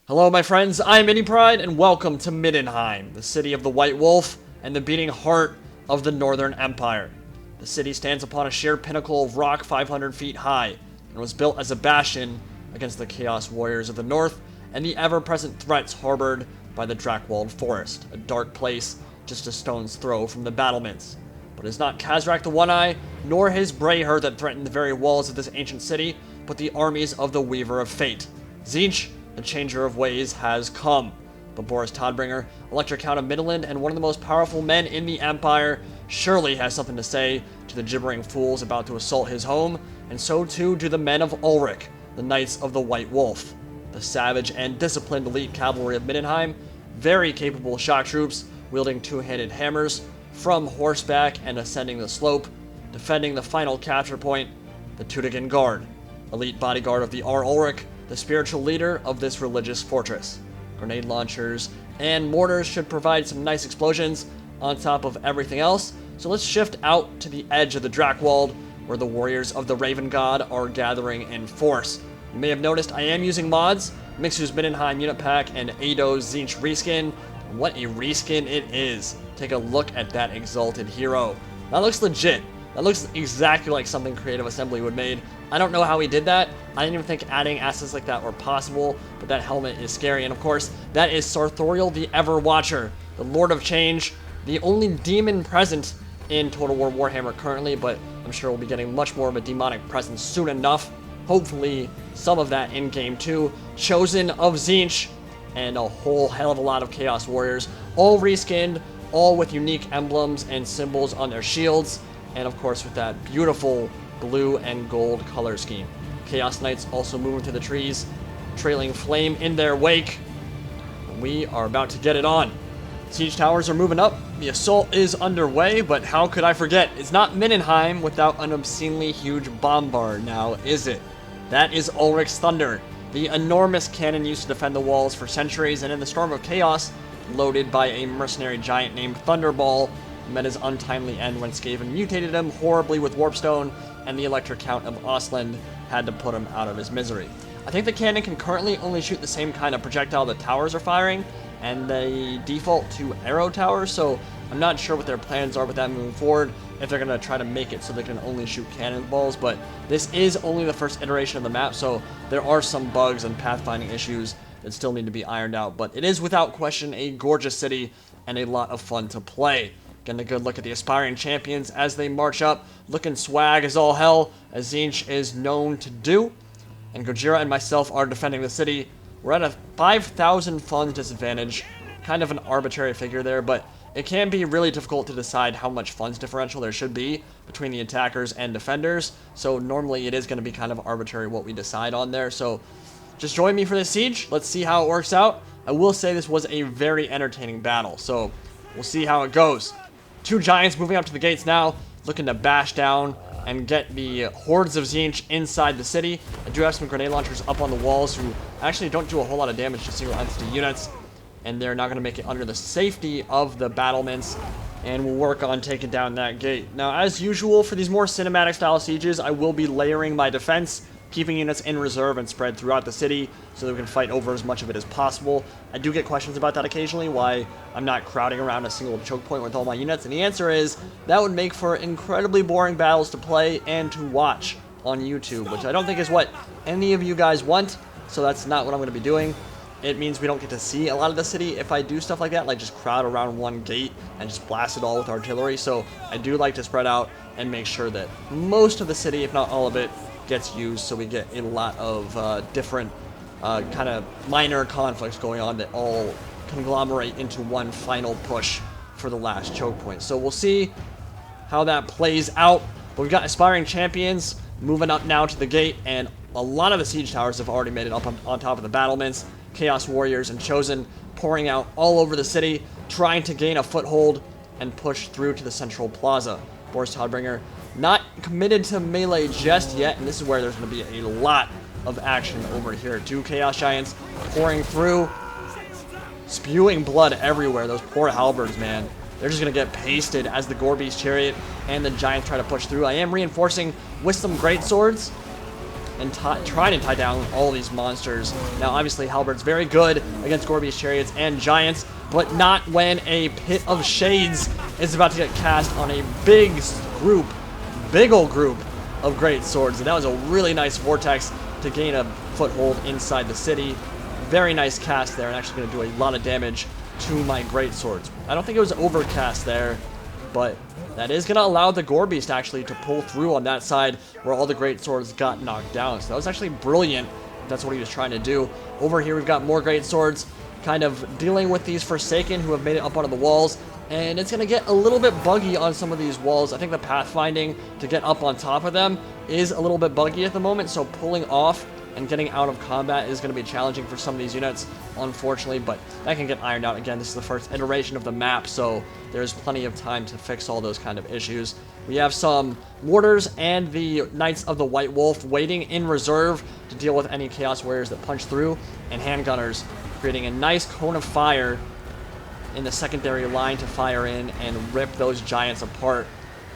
Hello my friends, I'm Mini Pride and welcome to Middenheim, the city of the White Wolf and the beating heart of the Northern Empire. The city stands upon a sheer pinnacle of rock 500 feet high and was built as a bastion against the Chaos Warriors of the North and the ever-present threats harbored by the Drakewald Forest, a dark place just a stone's throw from the battlements. But it is not Khazrak the One-Eye, nor his Brayherd that threaten the very walls of this ancient city, but the armies of the Weaver of Fate. Tzeentch, the changer of ways, has come. But Boris Todbringer, Elector Count of Middenland and one of the most powerful men in the Empire, surely has something to say to the gibbering fools about to assault his home, and so too do the men of Ulric, the Knights of the White Wolf. The savage and disciplined elite cavalry of Middenheim, very capable shock troops, wielding two-handed hammers, from horseback and ascending the slope, defending the final capture point, the Teutogen Guard, elite bodyguard of the Ulric, the spiritual leader of this religious fortress. Grenade launchers and mortars should provide some nice explosions on top of everything else, so let's shift out to the edge of the Drakewald, where the warriors of the Raven God are gathering in force. You may have noticed I am using mods, Mixu's Middenheim unit pack and Ado's Tzeentch reskin. What a reskin it is. Take a look at that exalted hero. That looks legit. That looks exactly like something Creative Assembly would made. I don't know how he did that. I didn't even think adding assets like that were possible, but that helmet is scary. And of course, that is Sarthoriel the Ever-Watcher, the Lord of Change, the only demon present in Total War Warhammer currently, but I'm sure we'll be getting much more of a demonic presence soon enough. Hopefully, some of that in Game 2. Chosen of Tzeentch, and a whole hell of a lot of Chaos Warriors, all reskinned, all with unique emblems and symbols on their shields, and of course with that beautiful blue and gold color scheme. Chaos Knights also moving through the trees, trailing flame in their wake. We are about to get it on. Siege towers are moving up, the assault is underway, but how could I forget? It's not Middenheim without an obscenely huge bombard now, is it? That is Ulric's Thunder, the enormous cannon used to defend the walls for centuries, and in the Storm of Chaos, loaded by a mercenary giant named Thunderball, met his untimely end when Skaven mutated him horribly with Warpstone, and the Elector Count of Ostland had to put him out of his misery. I think the cannon can currently only shoot the same kind of projectile the towers are firing, and they default to arrow towers, so I'm not sure what their plans are with that moving forward, if they're going to try to make it so they can only shoot cannonballs, but this is only the first iteration of the map, so there are some bugs and pathfinding issues that still need to be ironed out, but it is without question a gorgeous city and a lot of fun to play. Getting a good look at the aspiring champions as they march up, looking swag as all hell, as Tzeentch is known to do. And Gojira and myself are defending the city. We're at a 5,000 funds disadvantage, kind of an arbitrary figure there, but it can be really difficult to decide how much funds differential there should be between the attackers and defenders, so normally it is going to be kind of arbitrary what we decide on there, so just join me for this siege. Let's see how it works out. I will say this was a very entertaining battle, so we'll see how it goes. Two giants moving up to the gates now, looking to bash down and get the hordes of Tzeentch inside the city. I do have some grenade launchers up on the walls who actually don't do a whole lot of damage to single entity units, and they're not going to make it under the safety of the battlements, and we'll work on taking down that gate. Now, as usual, for these more cinematic style sieges, I will be layering my defense, keeping units in reserve and spread throughout the city so that we can fight over as much of it as possible. I do get questions about that occasionally, why I'm not crowding around a single choke point with all my units, and the answer is that would make for incredibly boring battles to play and to watch on YouTube, which I don't think is what any of you guys want, so that's not what I'm going to be doing. It means we don't get to see a lot of the city if I do stuff like that, like just crowd around one gate and just blast it all with artillery, so I do like to spread out and make sure that most of the city, if not all of it, gets used, so we get a lot of different kind of minor conflicts going on that all conglomerate into one final push for the last choke point. So we'll see how that plays out, but we've got aspiring champions moving up now to the gate, and a lot of the siege towers have already made it up on top of the battlements. Chaos Warriors and Chosen pouring out all over the city, trying to gain a foothold and push through to the central plaza. Boris Todbringer not committed to melee just yet, and this is where there's going to be a lot of action over here. Two Chaos Giants pouring through, spewing blood everywhere. Those poor halberds, man. They're just going to get pasted as the Gore Beast Chariot and the Giants try to push through. I am reinforcing with some great swords, and trying to tie down all these monsters. Now, obviously, Halberd's very good against Gorby's chariots and giants, but not when a pit of shades is about to get cast on a big ol' group of great swords. And that was a really nice vortex to gain a foothold inside the city. Very nice cast there, and actually going to do a lot of damage to my great swords. I don't think it was overcast there, but that is going to allow the Gore Beast actually to pull through on that side where all the great swords got knocked down. So that was actually brilliant. That's what he was trying to do. Over here we've got more great swords kind of dealing with these Forsaken who have made it up onto the walls. And it's going to get a little bit buggy on some of these walls. I think the pathfinding to get up on top of them is a little bit buggy at the moment. So pulling off and getting out of combat is going to be challenging for some of these units, unfortunately, but that can get ironed out. Again, this is the first iteration of the map, so there's plenty of time to fix all those kind of issues. We have some Warders and the Knights of the White Wolf waiting in reserve to deal with any Chaos Warriors that punch through, and Handgunners creating a nice cone of fire in the secondary line to fire in and rip those giants apart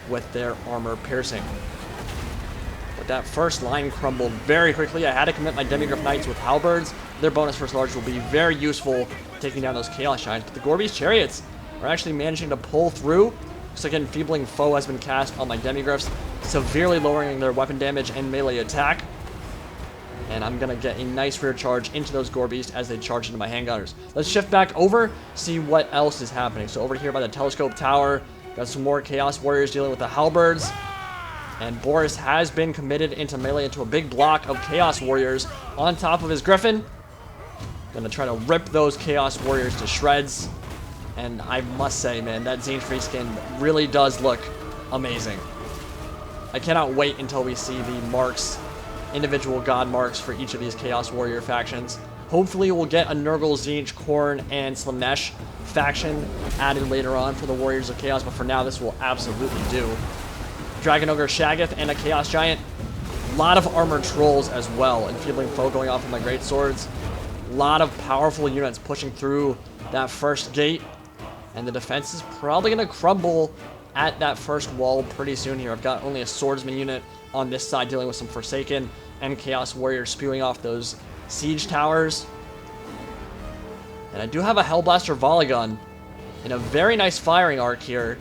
with their armor piercing. That first line crumbled very quickly. I had to commit my Demigryph Knights with halberds. Their bonus first large will be very useful taking down those Chaos Giants. But the Gore Beast Chariots are actually managing to pull through. Looks like Enfeebling Foe has been cast on my Demigryphs, severely lowering their weapon damage and melee attack. And I'm going to get a nice rear charge into those Gore Beasts as they charge into my Handgunners. Let's shift back over, see what else is happening. So over here by the Telescope Tower, got some more Chaos Warriors dealing with the halberds. And Boris has been committed into melee into a big block of Chaos Warriors on top of his Griffin. Gonna try to rip those Chaos Warriors to shreds. And I must say, man, that Tzeentch reskin really does look amazing. I cannot wait until we see the marks, individual god marks for each of these Chaos Warrior factions. Hopefully we'll get a Nurgle, Tzeentch, Khorne, and Slaanesh faction added later on for the Warriors of Chaos, but for now this will absolutely do. Dragon Ogre Shaggoth and a Chaos Giant. A lot of armored trolls as well. Enfeebling Foe going off with my great swords. A lot of powerful units pushing through that first gate. And the defense is probably going to crumble at that first wall pretty soon here. I've got only a swordsman unit on this side dealing with some Forsaken and Chaos Warriors spewing off those siege towers. And I do have a Hellblaster volley gun in a very nice firing arc here.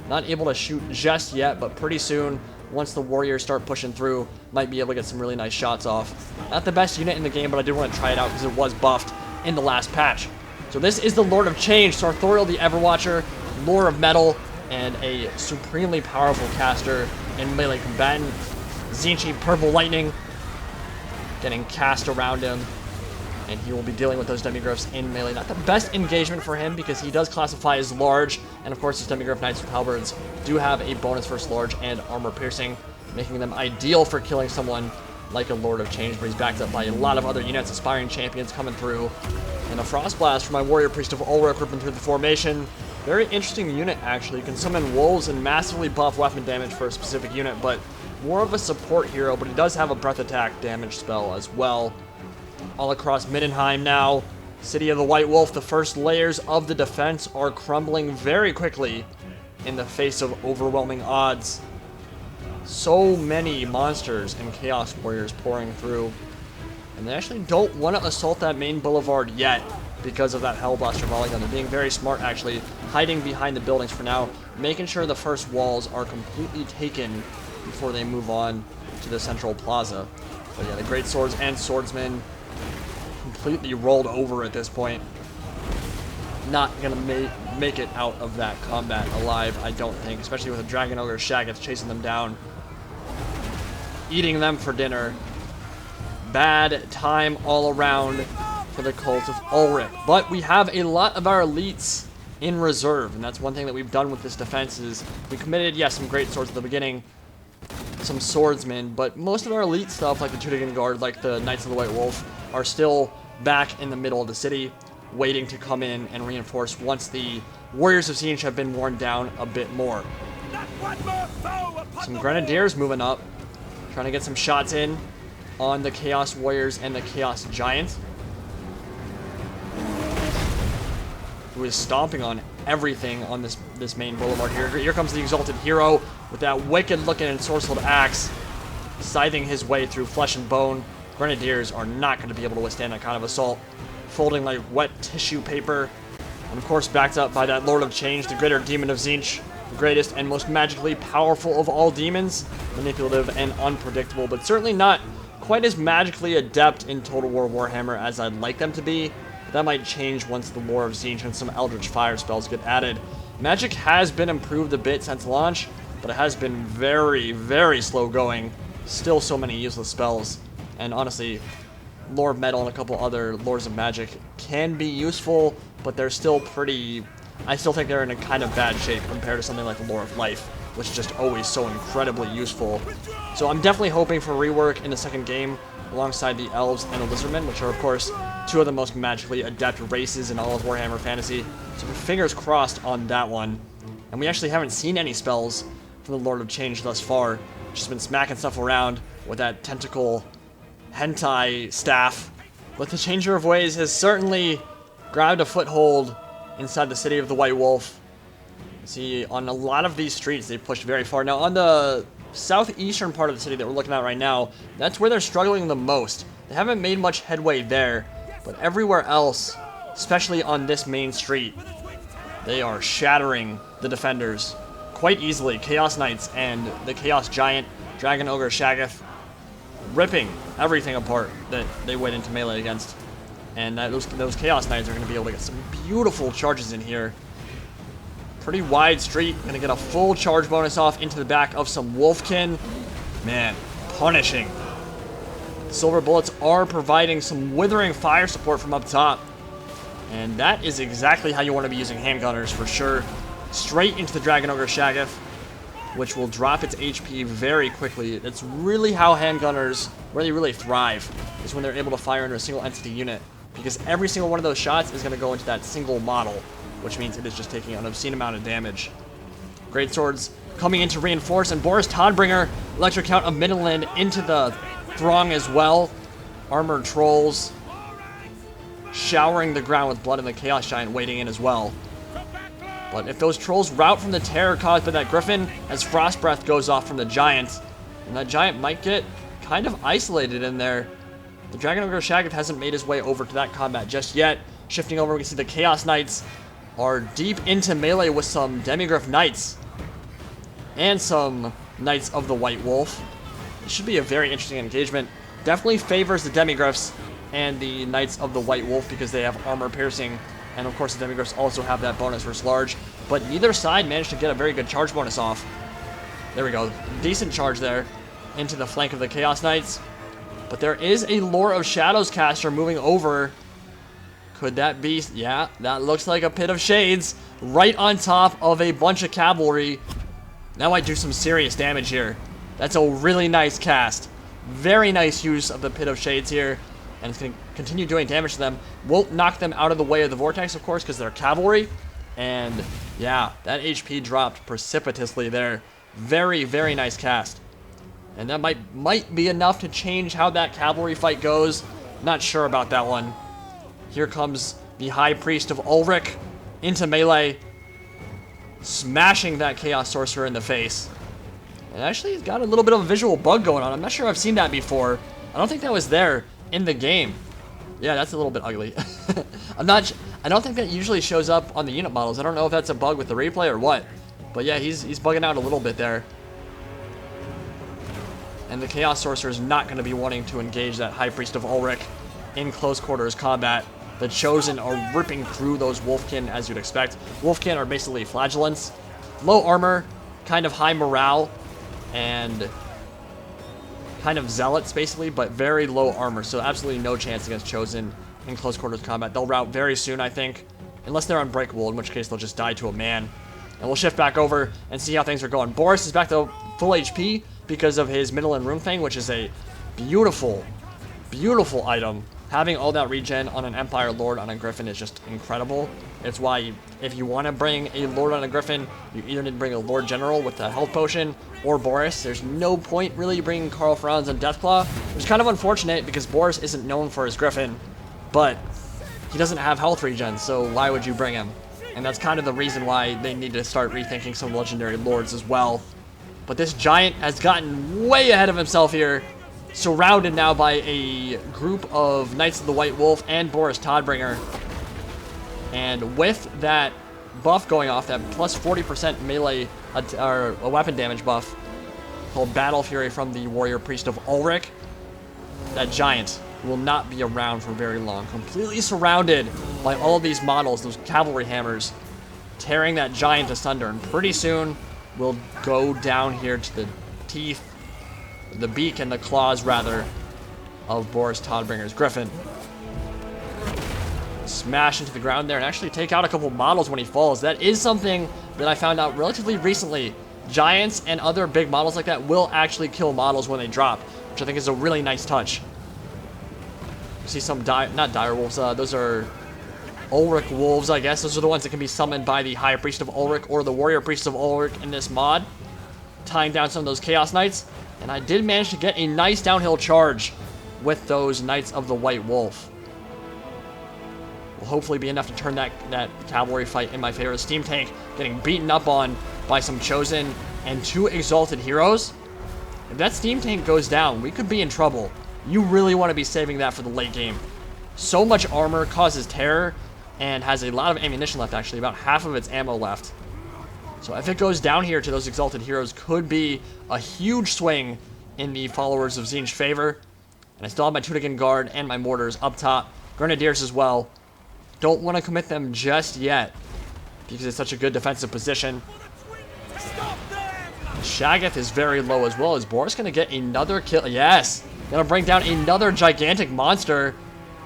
Not able to shoot just yet, but pretty soon, once the Warriors start pushing through, might be able to get some really nice shots off. Not the best unit in the game, but I did want to try it out because it was buffed in the last patch. So this is the Lord of Change, Sartorial the Everwatcher, Lore of Metal, and a supremely powerful caster and melee combatant. Tzeentch Purple Lightning getting cast around him. And he will be dealing with those Demigryphs in melee. Not the best engagement for him because he does classify as large. And of course, his Demigryph Knights with halberds do have a bonus first large and armor piercing, making them ideal for killing someone like a Lord of Change. But he's backed up by a lot of other units, Aspiring Champions coming through. And a Frost Blast for my Warrior Priest of Ulric ripping through the formation. Very interesting unit, actually. You can summon wolves and massively buff weapon damage for a specific unit, but more of a support hero. But he does have a breath attack damage spell as well. All across Middenheim now. City of the White Wolf, the first layers of the defense are crumbling very quickly in the face of overwhelming odds. So many monsters and Chaos Warriors pouring through. And they actually don't want to assault that main boulevard yet because of that Hellblaster volley gun. They're being very smart, actually, hiding behind the buildings for now, making sure the first walls are completely taken before they move on to the central plaza. But yeah, the great swords and swordsmen completely rolled over at this point. Not gonna make it out of that combat alive, I don't think, especially with a Dragon Ogre Shaggoth chasing them down, eating them for dinner. Bad time all around for the Cult of Ulric. But we have a lot of our elites in reserve, and that's one thing that we've done with this defense is we committed, yes, some great swords at the beginning, some swordsmen, but most of our elite stuff, like the Teutogen Guard, like the Knights of the White Wolf, are still back in the middle of the city, waiting to come in and reinforce once the Warriors of Tzeentch have been worn down a bit more. Some Grenadiers moving up, trying to get some shots in on the Chaos Warriors and the Chaos Giant, who is stomping on everything on this main boulevard here. Here comes the Exalted Hero with that wicked looking ensorcelled axe. scything his way through flesh and bone. Grenadiers are not going to be able to withstand that kind of assault, folding like wet tissue paper. And of course, backed up by that Lord of Change, the greater demon of Tzeentch, the greatest and most magically powerful of all demons, manipulative and unpredictable, but certainly not quite as magically adept in Total War Warhammer as I'd like them to be. But that might change once the lore of Tzeentch and some Eldritch Fire spells get added. Magic has been improved a bit since launch, but it has been very, very slow going. Still so many useless spells. And honestly, Lore of Metal and a couple other Lores of Magic can be useful, but they're still pretty... I still think they're in a kind of bad shape compared to something like the Lore of Life, which is just always so incredibly useful. So I'm definitely hoping for rework in the second game, alongside the Elves and the Lizardmen, which are, of course, two of the most magically adept races in all of Warhammer Fantasy. So fingers crossed on that one. And we actually haven't seen any spells from the Lord of Change thus far. Just been smacking stuff around with that tentacle hentai staff. But the Changer of Ways has certainly grabbed a foothold inside the city of the White Wolf. See, on a lot of these streets, they've pushed very far. Now, on the southeastern part of the city that we're looking at right now, that's where they're struggling the most. They haven't made much headway there, but everywhere else, especially on this main street, they are shattering the defenders quite easily. Chaos Knights and the Chaos Giant, Dragon Ogre Shaggoth, ripping everything apart that they went into melee against. And those Chaos Knights are going to be able to get some beautiful charges in here. Pretty wide street. Going to get a full charge bonus off into the back of some Wolfkin. Man, punishing. Silver Bullets are providing some withering fire support from up top. And that is exactly how you want to be using handgunners for sure. Straight into the Dragon Ogre Shaggoth, which will drop its HP very quickly. That's really how handgunners, where they really thrive, is when they're able to fire into a single entity unit. Because every single one of those shots is going to go into that single model, which means it is just taking an obscene amount of damage. Great Swords coming in to reinforce, and Boris Todbringer, Electric Count of Middenland, into the throng as well. Armored Trolls showering the ground with blood, and the Chaos Giant waiting in as well. But if those Trolls rout from the terror caused by that Griffin, as Frost Breath goes off from the Giant, and that Giant might get kind of isolated in there. The Dragon Ogre Shaggoth hasn't made his way over to that combat just yet. Shifting over, we can see the Chaos Knights are deep into melee with some Demigryph Knights and some Knights of the White Wolf. It should be a very interesting engagement. Definitely favors the Demigryphs and the Knights of the White Wolf because they have armor piercing. And of course the Demigryphs also have that bonus versus large. But neither side managed to get a very good charge bonus off. There we go. Decent charge there into the flank of the Chaos Knights. But there is a Lore of Shadows caster moving over. Could that be? Yeah, that looks like a Pit of Shades right on top of a bunch of cavalry. That might do some serious damage here. That's a really nice cast. Very nice use of the Pit of Shades here. And it's going to continue doing damage to them. Won't knock them out of the way of the Vortex, of course, because they're cavalry. And yeah, that HP dropped precipitously there. Very, very nice cast. And that might be enough to change how that cavalry fight goes. Not sure about that one. Here comes the High Priest of Ulric into melee, smashing that Chaos Sorcerer in the face. And actually, he's got a little bit of a visual bug going on. I'm not sure I've seen that before. I don't think that was there in the game. Yeah, that's a little bit ugly. I don't think that usually shows up on the unit models. I don't know if that's a bug with the replay or what. But yeah, he's bugging out a little bit there. And the Chaos Sorcerer is not going to be wanting to engage that High Priest of Ulric in close quarters combat. The Chosen are ripping through those Wolfkin as you'd expect. Wolfkin are basically flagellants. Low armor, kind of high morale, and kind of zealots basically, but very low armor. So absolutely no chance against Chosen in close quarters combat. They'll rout very soon, I think. Unless they're unbreakable, in which case they'll just die to a man. And we'll shift back over and see how things are going. Boris is back to full HP because of his Middenland Rune thing, which is a beautiful, beautiful item. Having all that regen on an Empire Lord on a Griffin is just incredible. It's why if you want to bring a Lord on a Griffin, you either need to bring a Lord General with the health potion or Boris. There's no point really bringing Karl Franz and Deathclaw, which is kind of unfortunate because Boris isn't known for his Griffin, but he doesn't have health regen, so why would you bring him? And that's kind of the reason why they need to start rethinking some legendary lords as well. But this giant has gotten way ahead of himself here. Surrounded now by a group of Knights of the White Wolf and Boris Todbringer. And with that buff going off, that plus 40% melee or a weapon damage buff called Battle Fury from the Warrior Priest of Ulric, that giant will not be around for very long. Completely surrounded by all of these models, those cavalry hammers, tearing that giant asunder. And pretty soon, we'll go down here to the teeth, the beak and the claws, rather, of Boris Todbringer's griffin. Smash into the ground there and actually take out a couple models when he falls. That is something that I found out relatively recently. Giants and other big models like that will actually kill models when they drop, which I think is a really nice touch. You see some not dire wolves, those are Ulric wolves, I guess. Those are the ones that can be summoned by the High Priest of Ulric or the Warrior Priest of Ulric in this mod, tying down some of those Chaos Knights. And I did manage to get a nice downhill charge with those Knights of the White Wolf. Will hopefully be enough to turn that cavalry fight in my favor. The steam tank getting beaten up on by some Chosen and 2 Exalted Heroes. If that steam tank goes down, we could be in trouble. You really want to be saving that for the late game. So much armor, causes terror, and has a lot of ammunition left, actually. About half of its ammo left. So if it goes down here to those Exalted Heroes, could be a huge swing in the followers of Tzeentch's favor. And I still have my Teutogen Guard and my mortars up top. Grenadiers as well. Don't want to commit them just yet, because it's such a good defensive position. Shaggoth is very low as well. Is Boris going to get another kill? Yes! Going to bring down another gigantic monster.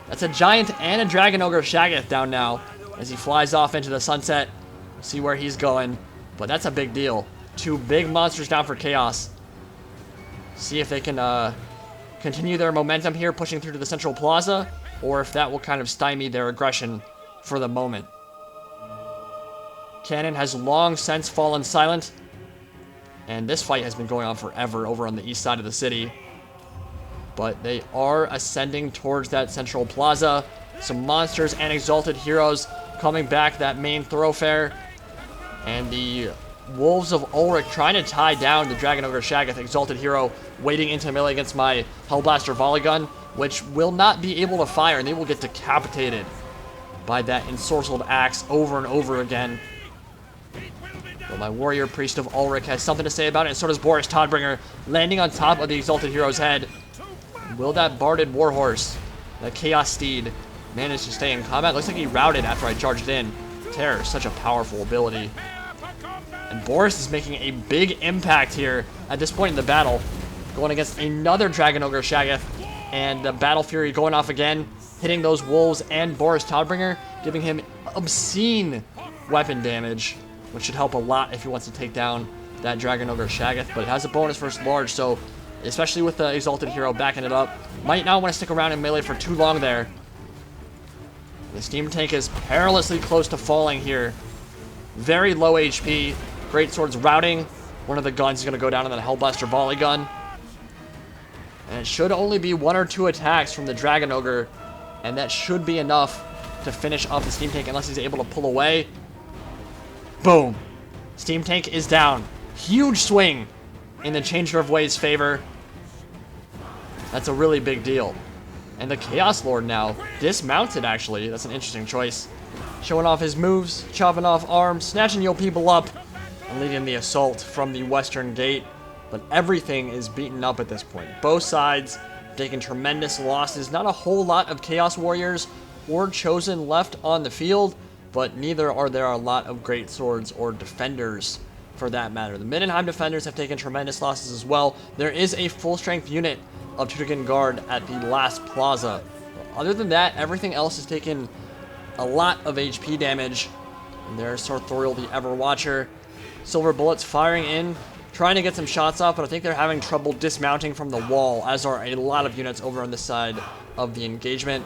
That's a giant and a dragon ogre Shaggoth down now as he flies off into the sunset. See where he's going. But that's a big deal. 2 big monsters down for Chaos. See if they can continue their momentum here, pushing through to the central plaza, or if that will kind of stymie their aggression for the moment. Cannon has long since fallen silent, and this fight has been going on forever over on the east side of the city. But they are ascending towards that central plaza. Some monsters and Exalted Heroes coming back that main thoroughfare. And the Wolves of Ulric trying to tie down the Dragon Ogre Shaggoth Exalted Hero, wading into melee against my Hellblaster Volley Gun, which will not be able to fire, and they will get decapitated by that ensorcelled axe over and over again. But my Warrior Priest of Ulric has something to say about it, and so does Boris Todbringer, landing on top of the Exalted Hero's head. Will that Barded Warhorse, that Chaos Steed, manage to stay in combat? Looks like he routed after I charged in. Terror, such a powerful ability. And Boris is making a big impact here at this point in the battle, going against another Dragon Ogre Shaggoth, and the Battle Fury going off again, hitting those wolves and Boris Todbringer, giving him obscene weapon damage, which should help a lot if he wants to take down that Dragon Ogre Shaggoth. But it has a bonus versus large, so especially with the Exalted Hero backing it up, might not want to stick around in melee for too long there. The steam tank is perilously close to falling here. Very low HP. Great Sword's routing. One of the guns is going to go down on that Hellblaster Volley Gun. And it should only be 1 or 2 attacks from the Dragon Ogre, and that should be enough to finish off the steam tank unless he's able to pull away. Boom. Steam tank is down. Huge swing in the Changer of Ways' favor. That's a really big deal. And the Chaos Lord now dismounted, actually. That's an interesting choice. Showing off his moves, chopping off arms, snatching your people up, and leading the assault from the western gate. But everything is beaten up at this point. Both sides taking tremendous losses. Not a whole lot of Chaos Warriors or Chosen left on the field, but neither are there a lot of Great Swords or Defenders for that matter. The Middenheim Defenders have taken tremendous losses as well. There is a full-strength unit of Teutogen Guard at the last plaza. Other than that, everything else has taken a lot of HP damage. And there's Sartorial the Everwatcher. Silver Bullets firing in, trying to get some shots off, but I think they're having trouble dismounting from the wall, as are a lot of units over on this side of the engagement.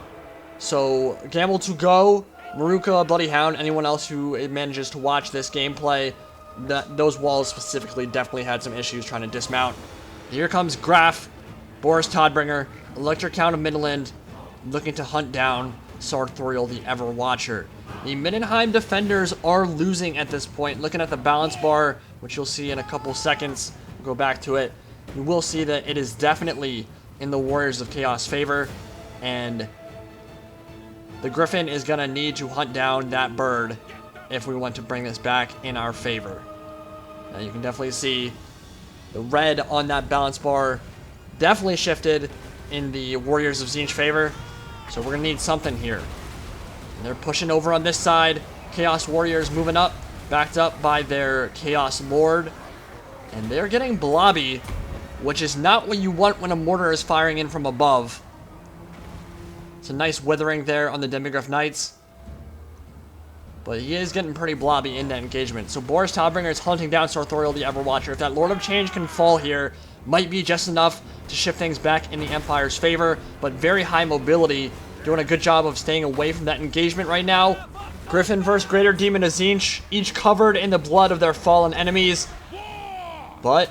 So, Gamble to go, Maruka, Bloody Hound, anyone else who manages to watch this gameplay, those walls specifically definitely had some issues trying to dismount. Here comes Graf, Boris Todbringer, Electric Count of Middenland, looking to hunt down Sartorial the Everwatcher. The Middenheim defenders are losing at this point. Looking at the balance bar, which you'll see in a couple seconds, go back to it, you will see that it is definitely in the Warriors of Chaos' favor, and the Griffin is going to need to hunt down that bird if we want to bring this back in our favor. Now you can definitely see the red on that balance bar definitely shifted in the Warriors of Tzeentch favor, so we're going to need something here. And they're pushing over on this side. Chaos Warriors moving up, backed up by their Chaos Lord, and they're getting blobby, which is not what you want when a mortar is firing in from above. It's a nice withering there on the Demigryph Knights, but he is getting pretty blobby in that engagement. So Boris Todbringer is hunting down Sartorial the Everwatcher. If that Lord of Change can fall here, might be just enough to shift things back in the Empire's favor, but very high mobility, doing a good job of staying away from that engagement right now. Griffin versus Greater Demon of Tzeentch, each covered in the blood of their fallen enemies, but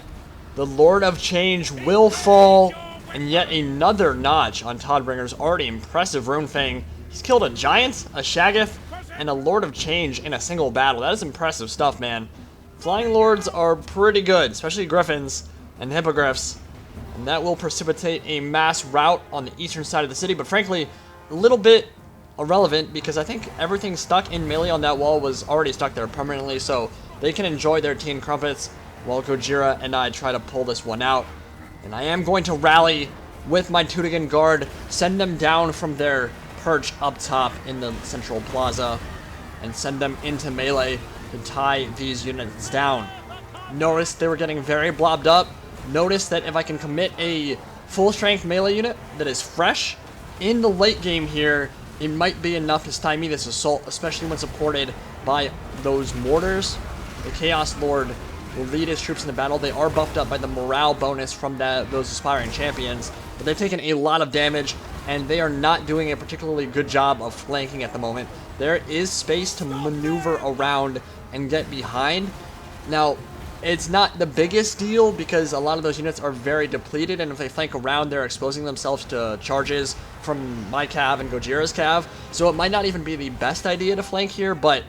the Lord of Change will fall, and yet another notch on Todbringer's already impressive Rune Fang. He's killed a Giant, a Shaggoth, and a Lord of Change in a single battle. That is impressive stuff, man. Flying Lords are pretty good, especially Griffins and Hippogriffs, and that will precipitate a mass rout on the eastern side of the city, but frankly, a little bit irrelevant because I think everything stuck in melee on that wall was already stuck there permanently, so they can enjoy their Teen Crumpets while Gojira and I try to pull this one out. And I am going to rally with my Teutogen Guard, send them down from their perch up top in the central plaza, and send them into melee to tie these units down. Notice they were getting very blobbed up. Notice that if I can commit a full strength melee unit that is fresh in the late game here, it might be enough to stymie this assault, especially when supported by those mortars. The Chaos Lord will lead his troops in the battle. They are buffed up by the morale bonus from those aspiring champions, but they've taken a lot of damage, and they are not doing a particularly good job of flanking at the moment. There is space to maneuver around and get behind. Now, it's not the biggest deal because a lot of those units are very depleted, and if they flank around, they're exposing themselves to charges from my cav and Gojira's cav, so it might not even be the best idea to flank here, but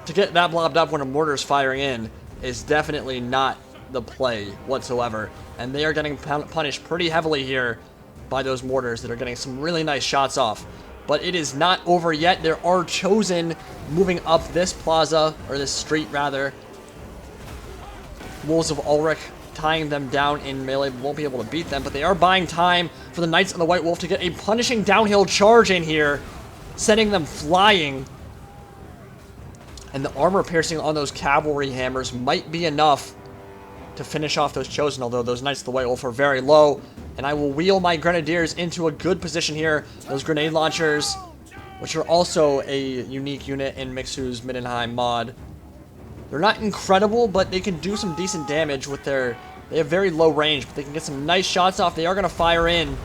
to get that blobbed up when a mortar is firing in is definitely not the play whatsoever, and they are getting punished pretty heavily here by those mortars that are getting some really nice shots off. But it is not over yet. There are Chosen moving up this plaza, or this street rather. Wolves of Ulric tying them down in melee, won't be able to beat them, but they are buying time for the Knights of the White Wolf to get a punishing downhill charge in here, sending them flying. And the armor piercing on those cavalry hammers might be enough to finish off those Chosen, although those Knights of the White Wolf are very low. And I will wheel my Grenadiers into a good position here. Those grenade launchers, which are also a unique unit in Mixu's Middenheim mod. They're not incredible, but they can do some decent damage with their... They have very low range, but they can get some nice shots off. They are going to fire in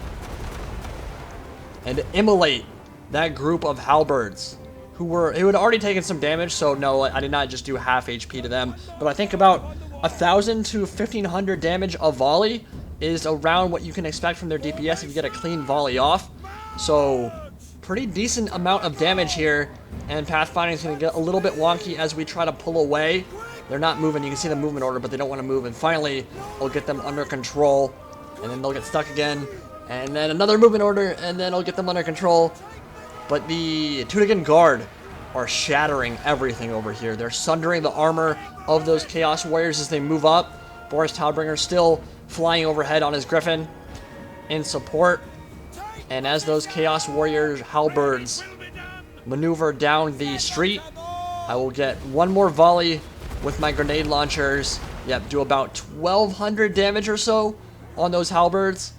and immolate that group of halberds who had already taken some damage, so no, I did not just do half HP to them, but I think about 1,000 to 1,500 damage a volley is around what you can expect from their DPS if you get a clean volley off. So pretty decent amount of damage here, and Pathfinding is going to get a little bit wonky as we try to pull away. They're not moving. You can see the movement order, but they don't want to move, and finally we'll get them under control, and then they'll get stuck again, and then another movement order, and then I'll get them under control. But the Teutogen Guard are shattering everything over here. They're sundering the armor of those Chaos Warriors as they move up. Boris Todbringer still flying overhead on his Griffin in support. And as those Chaos Warriors halberds maneuver down the street, I will get one more volley with my grenade launchers. Yep, do about 1,200 damage or so on those halberds.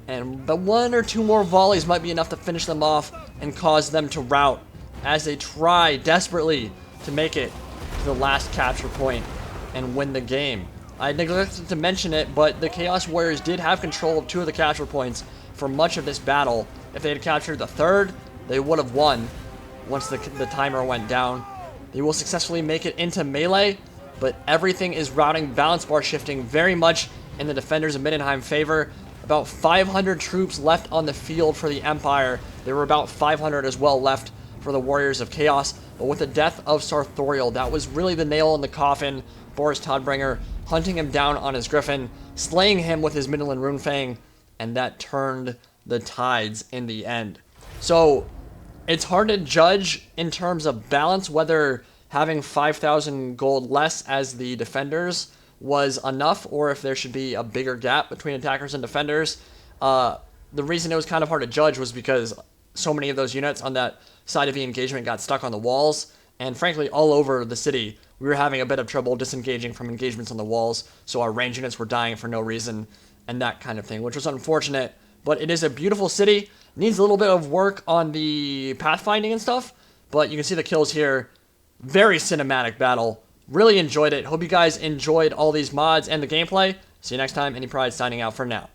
And the one or two more volleys might be enough to finish them off and cause them to rout as they try desperately to make it to the last capture point and win the game. I neglected to mention it, but the Chaos Warriors did have control of 2 of the capture points for much of this battle. If they had captured the 3rd, they would have won once the timer went down. They will successfully make it into melee, but everything is routing, balance bar shifting very much in the defenders of Middenheim favor. About 500 troops left on the field for the Empire. There were about 500 as well left for the Warriors of Chaos. But with the death of Sartorial, that was really the nail in the coffin. Boris Todbringer hunting him down on his griffin, slaying him with his Middenland Runefang, and that turned the tides in the end. So it's hard to judge in terms of balance whether having 5,000 gold less as the defenders was enough, or if there should be a bigger gap between attackers and defenders. The reason it was kind of hard to judge was because so many of those units on that side of the engagement got stuck on the walls, and frankly, all over the city, we were having a bit of trouble disengaging from engagements on the walls, so our range units were dying for no reason, and that kind of thing, which was unfortunate. But it is a beautiful city. Needs a little bit of work on the pathfinding and stuff, but you can see the kills here. Very cinematic battle. Really enjoyed it. Hope you guys enjoyed all these mods and the gameplay. See you next time. Any Pride signing out for now.